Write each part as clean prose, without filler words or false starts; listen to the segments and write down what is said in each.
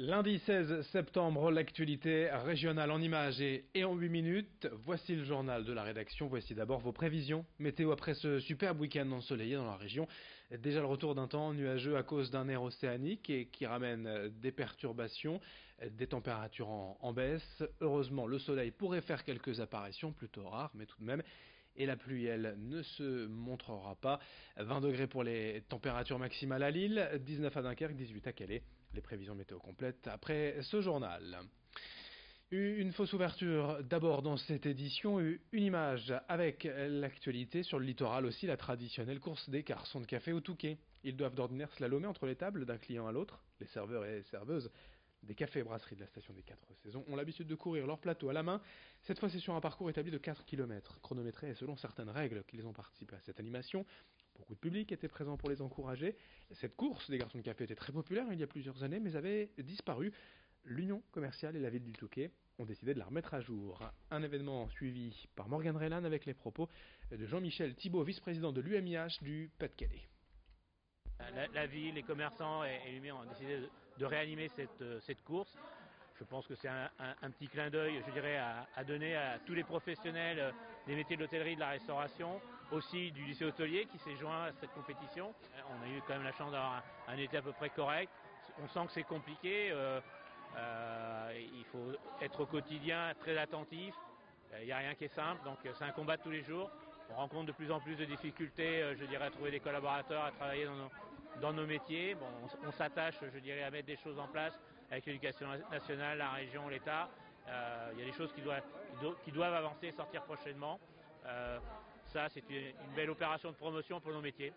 Lundi 16 septembre, l'actualité régionale en images et en 8 minutes. Voici le journal de la rédaction. Voici d'abord vos prévisions. Météo après ce superbe week-end ensoleillé dans la région. Déjà le retour d'un temps nuageux à cause d'un air océanique et qui ramène des perturbations, des températures en baisse. Heureusement, le soleil pourrait faire quelques apparitions, plutôt rares, mais tout de même. Et la pluie, elle, ne se montrera pas. 20 degrés pour les températures maximales à Lille, 19 à Dunkerque, 18 à Calais. Les prévisions météo complètes après ce journal. Une fausse ouverture d'abord dans cette édition, une image avec l'actualité sur le littoral aussi, la traditionnelle course des garçons de café au Touquet. Ils doivent d'ordinaire slalomer entre les tables d'un client à l'autre. Les serveurs et serveuses des cafés et brasseries de la station des 4 saisons ont l'habitude de courir leur plateau à la main. Cette fois, c'est sur un parcours établi de 4 km, chronométré et selon certaines règles qu'ils ont participé à cette animation. Beaucoup de public était présent pour les encourager. Cette course des garçons de café était très populaire il y a plusieurs années, mais avait disparu. L'Union commerciale et la ville du Touquet ont décidé de la remettre à jour. Un événement suivi par Morgane Relan avec les propos de Jean-Michel Thibault, vice-président de l'UMIH du Pas-de-Calais. La ville, les commerçants et l'UMIH ont décidé de réanimer cette course. Je pense que c'est un petit clin d'œil, je dirais, à donner à tous les professionnels des métiers de l'hôtellerie, de la restauration, aussi du lycée hôtelier qui s'est joint à cette compétition. On a eu quand même la chance d'avoir un été à peu près correct. On sent que c'est compliqué. Il faut être au quotidien très attentif. Il n'y a rien qui est simple, donc c'est un combat de tous les jours. On rencontre de plus en plus de difficultés, je dirais, à trouver des collaborateurs, à travailler dans nos métiers. Bon, on s'attache, je dirais, à mettre des choses en place avec l'éducation nationale, la région, l'État. Il y a des choses qui doivent avancer et sortir prochainement. Ça, c'est une belle opération de promotion pour nos métiers.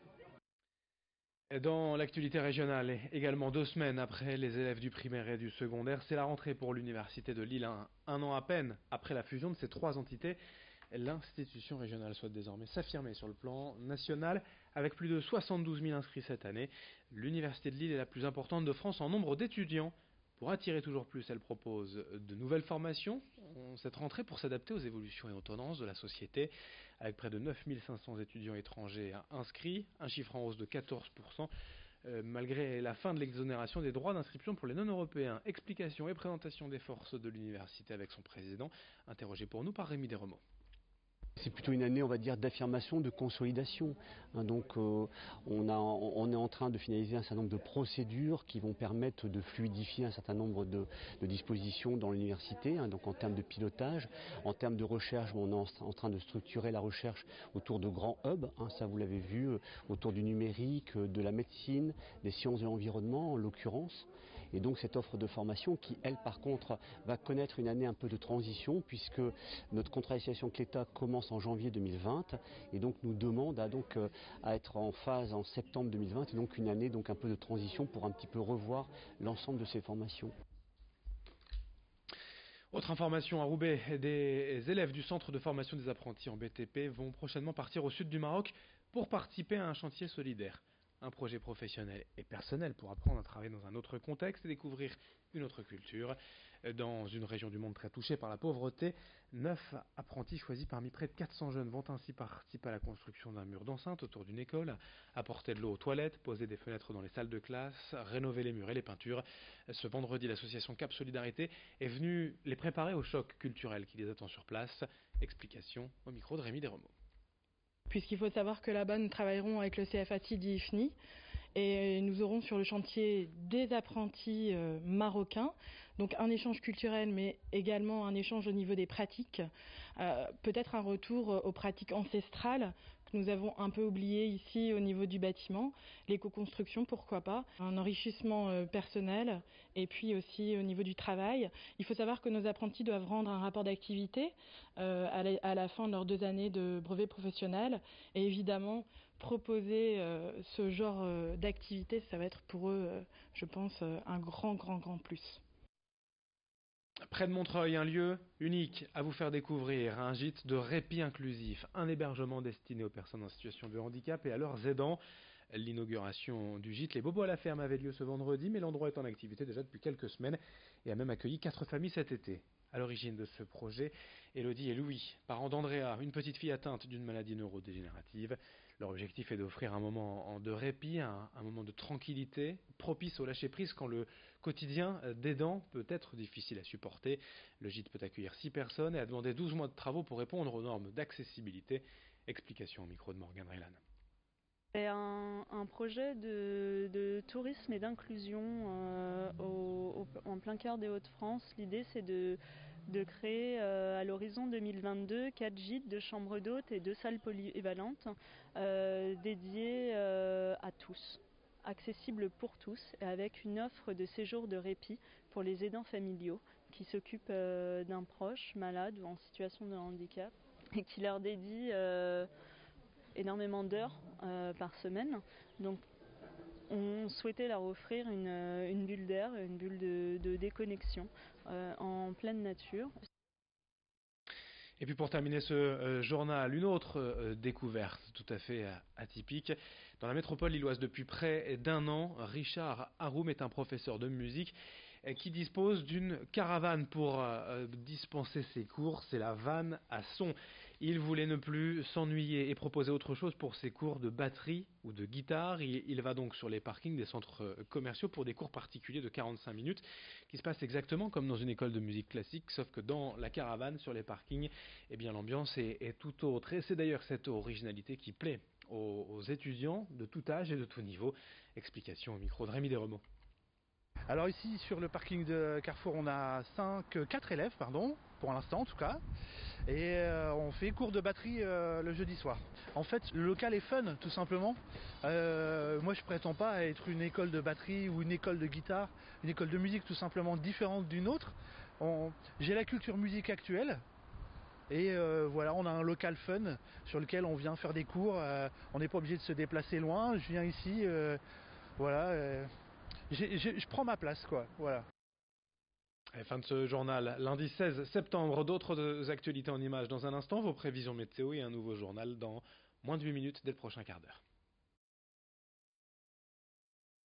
Dans l'actualité régionale, également 2 semaines après les élèves du primaire et du secondaire, c'est la rentrée pour l'Université de Lille. Un an à peine après la fusion de ces 3 entités, l'institution régionale souhaite désormais s'affirmer sur le plan national avec plus de 72 000 inscrits cette année. L'Université de Lille est la plus importante de France en nombre d'étudiants. Pour attirer toujours plus, elle propose de nouvelles formations cette rentrée pour s'adapter aux évolutions et aux tendances de la société, avec près de 9 500 étudiants étrangers inscrits, un chiffre en hausse de 14%, malgré la fin de l'exonération des droits d'inscription pour les non-européens. Explication et présentation des forces de l'université avec son président, interrogé pour nous par Rémi Desremeaux. C'est plutôt une année, on va dire, d'affirmation, de consolidation. Donc on est en train de finaliser un certain nombre de procédures qui vont permettre de fluidifier un certain nombre de dispositions dans l'université. Donc en termes de pilotage, en termes de recherche, on est en train de structurer la recherche autour de grands hubs. Ça vous l'avez vu, autour du numérique, de la médecine, des sciences de l'environnement en l'occurrence. Et donc cette offre de formation qui, elle, par contre, va connaître une année un peu de transition puisque notre contractualisation avec l'État commence en janvier 2020 et donc nous demande à être en phase en septembre 2020 et donc une année un peu de transition pour un petit peu revoir l'ensemble de ces formations. Autre information à Roubaix, des élèves du centre de formation des apprentis en BTP vont prochainement partir au sud du Maroc pour participer à un chantier solidaire. Un projet professionnel et personnel pour apprendre à travailler dans un autre contexte et découvrir une autre culture. Dans une région du monde très touchée par la pauvreté, 9 apprentis choisis parmi près de 400 jeunes vont ainsi participer à la construction d'un mur d'enceinte autour d'une école, apporter de l'eau aux toilettes, poser des fenêtres dans les salles de classe, rénover les murs et les peintures. Ce vendredi, l'association Cap Solidarité est venue les préparer au choc culturel qui les attend sur place. Explication au micro de Rémi Desremeaux. Puisqu'il faut savoir que là-bas, nous travaillerons avec le CFATI d'IFNI et nous aurons sur le chantier des apprentis marocains, donc un échange culturel mais également un échange au niveau des pratiques, peut-être un retour aux pratiques ancestrales que nous avons un peu oubliées ici au niveau du bâtiment, l'éco-construction pourquoi pas, un enrichissement personnel et puis aussi au niveau du travail. Il faut savoir que nos apprentis doivent rendre un rapport d'activité à la fin de leurs 2 années de brevet professionnel et évidemment proposer ce genre d'activité, ça va être pour eux, je pense, un grand plus. Près de Montreuil, un lieu unique à vous faire découvrir, un gîte de répit inclusif, un hébergement destiné aux personnes en situation de handicap et à leurs aidants. L'inauguration du gîte Les Bobos à la ferme avait lieu ce vendredi, mais l'endroit est en activité déjà depuis quelques semaines et a même accueilli 4 familles cet été. À l'origine de ce projet, Elodie et Louis, parents d'Andrea, une petite fille atteinte d'une maladie neurodégénérative. Leur objectif est d'offrir un moment de répit, un moment de tranquillité, propice au lâcher-prise quand le quotidien d'aidant peut être difficile à supporter. Le gîte peut accueillir 6 personnes et a demandé 12 mois de travaux pour répondre aux normes d'accessibilité. Explication au micro de Morgane Reylan. C'est un projet de tourisme et d'inclusion en plein cœur des Hauts-de-France. L'idée, c'est de créer à l'horizon 2022 4 gîtes de chambres d'hôtes et 2 salles polyvalentes dédiées à tous, accessibles pour tous, et avec une offre de séjour de répit pour les aidants familiaux qui s'occupent d'un proche malade ou en situation de handicap et qui leur dédie énormément d'heures par semaine. Donc on souhaitait leur offrir une bulle d'air, une bulle de déconnexion en pleine nature. Et puis pour terminer ce journal, une autre découverte tout à fait atypique. Dans la métropole lilloise depuis près d'1 an, Richard Haroum est un professeur de musique qui dispose d'une caravane pour dispenser ses cours. C'est la vanne à son. Il voulait ne plus s'ennuyer et proposer autre chose pour ses cours de batterie ou de guitare. Il va donc sur les parkings des centres commerciaux pour des cours particuliers de 45 minutes qui se passent exactement comme dans une école de musique classique, sauf que dans la caravane, sur les parkings, eh bien, l'ambiance est tout autre. Et c'est d'ailleurs cette originalité qui plaît aux étudiants de tout âge et de tout niveau. Explication au micro de Rémi Desremeaux. Alors ici sur le parking de Carrefour on a 4 élèves pour l'instant en tout cas, et on fait cours de batterie le jeudi soir. En fait le local est fun tout simplement. Moi je prétends pas à être une école de batterie ou une école de guitare, une école de musique tout simplement différente d'une autre. J'ai la culture musique actuelle. Et voilà, on a un local fun sur lequel on vient faire des cours, on n'est pas obligé de se déplacer loin, je viens ici, voilà. Je prends ma place, quoi. Voilà. Et fin de ce journal, lundi 16 septembre, d'autres actualités en images dans un instant, vos prévisions météo et un nouveau journal dans moins de 8 minutes dès le prochain quart d'heure.